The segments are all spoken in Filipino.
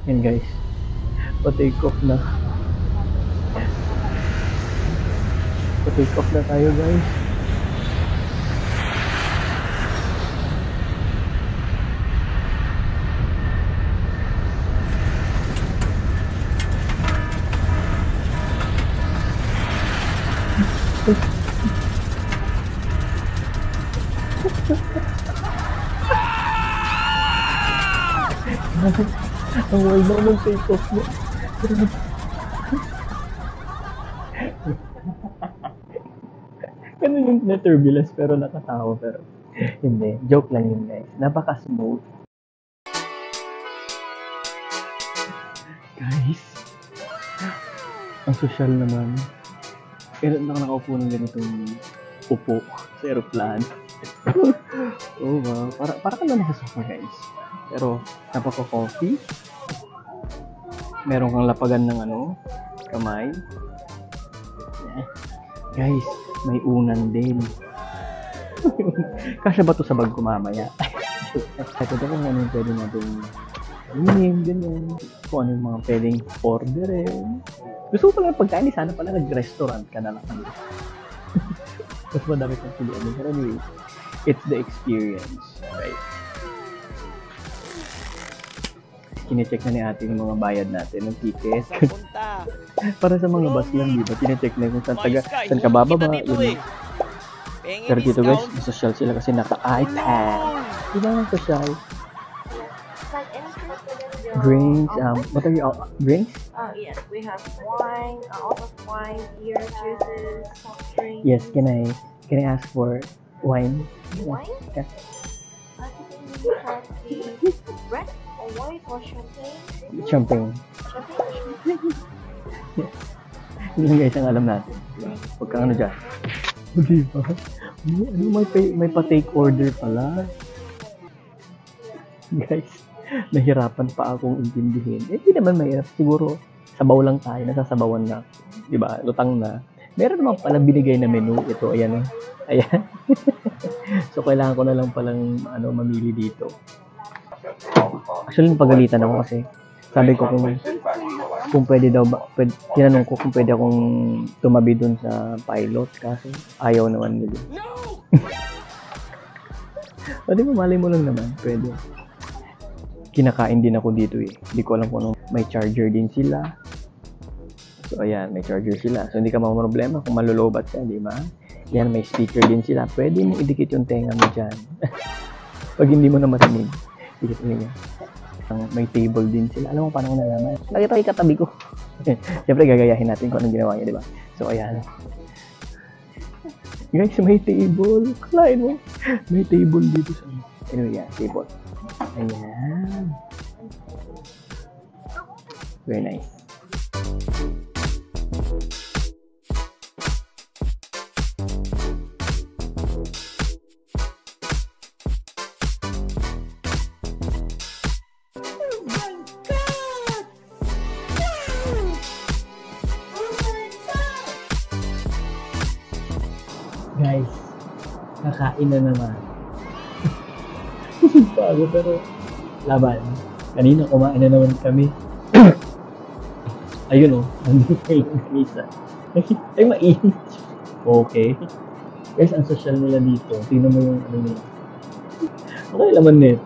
Yan guys, pa-take off na. Pa-take off na tayo guys. Ang wild na ng take off mo. Ganun yung na-turbulence pero nakatawa pero hindi. Joke lang yun guys. Napaka-smooth. Guys, ang social naman. Kailan na nakaupo ng ganitong upo sa aeroplano. Oh wow. Para ka lang nasa sofa guys. Pero napaka-coffee. Meron kang lapagan ng kamay. Yeah. Guys, may unan din. Kasya ba to sa bag ko mamaya? Ito daw kung ano yung pwede natin ganyan. Kung ano yung mga pwedeng orderin. Gusto ko pala yung pagkain, sana pala nag-restaurant ka na lang. Mas madami kang pilihan. Pero anyway, it's the experience, right? Kine-check na ni ate yung mga bayad natin ng ticket. Para sa mga bus lang, di ba? Kine-check na kung saan ka bababa. Pero dito guys, social sila kasi naka-iPad. Di ba ang social? Drinks, what are your drinks? Yes, we have wine, all of wine, beer, juices, soft drinks. Yes, can I ask for wine? Wine? Yeah. We have the red or white or champagne. Champagne. Champagne? Yes. Yun lang guys ang alam natin. Huwag kang ano dyan. Di ba? May pa-take order pala. Guys, nahirapan pa akong intindihin. Hindi naman mahirap. Siguro, sabaw lang tayo. Nasasabawan na. Di ba? Lutang na. Meron naman pala binigay na menu. Ito, ayan. Ayan. So, kailangan ko na lang palang mamili dito. Actually, pagalitan ako kasi sabi ko kung pwede daw ba, tinanong ko kung pwede akong tumabi dun sa pilot kasi ayaw naman nila. O di ba, malay mo lang naman, pwede. Kinakain din ako dito eh. Hindi ko alam kung ano, may charger din sila. So ayan, may charger sila. So hindi ka problema kung malulobat ka, di ba? Yan, may speaker din sila. Pwede mo idikit yung tenga mo dyan. Pag hindi mo na matinig, dikit mo yan. May table din sila. Alam mo paano ko nalaman? Lagi tayo katabi ko. Siyempre gagayahin natin kung anong ginawa niya, di ba? So ayan. Guys, may table. Kalain mo. May table dito sa anyway, yeah, table. Ayan. Very nice. Guys, kakain na naman. Bago pero laban. Kanina kumain na naman kami. Ayun nandito yung misa. Ay, mainit. Okay. Guys, ang social nila dito. Tingnan mo yung nila. Okay, laman nito.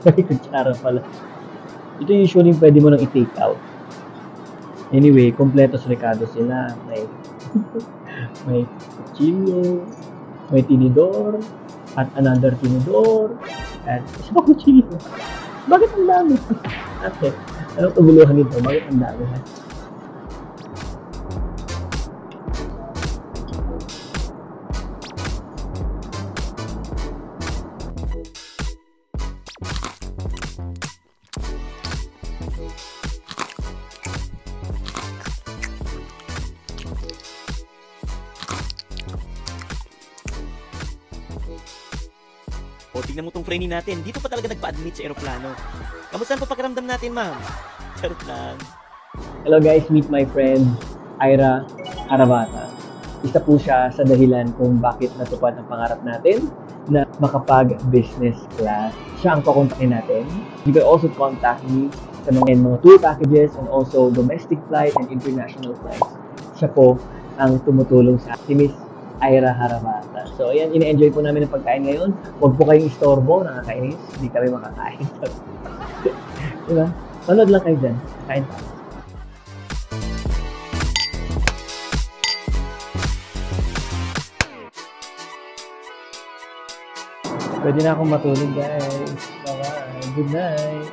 May kutsara pala. Ito usually pwede mo nang i-take out. Anyway, kompleto sa Ricardo sila. May kuchilyo, may tinidor, at another tinidor, at isa pa kuchilyo. Bakit ang dami? Okay, anong kaguluhan nito? Bakit ang dami? O, tignan mo tong trainee natin. Dito pa talaga nagpa-admit sa aeroplano. Kamusta ang papakiramdam natin, ma'am? Charot lang. Hello guys, meet my friend, Ira Arabata. Isa po siya sa dahilan kung bakit natupad ang pangarap natin na makapag-business class. Siya ang kukontakin natin. You can also contact me sa mga tour packages and also domestic flight and international flights. Siya po ang tumutulong sa si Miss Ira Harabata. So, ayan, ina-enjoy po namin ang pagkain ngayon. Huwag po kayong istorbo, nakakainis. Hindi kami makakain. Diba? Panood lang kayo dyan. Kain pa. Pwede na akong matulog, guys. Bye-bye. Good night.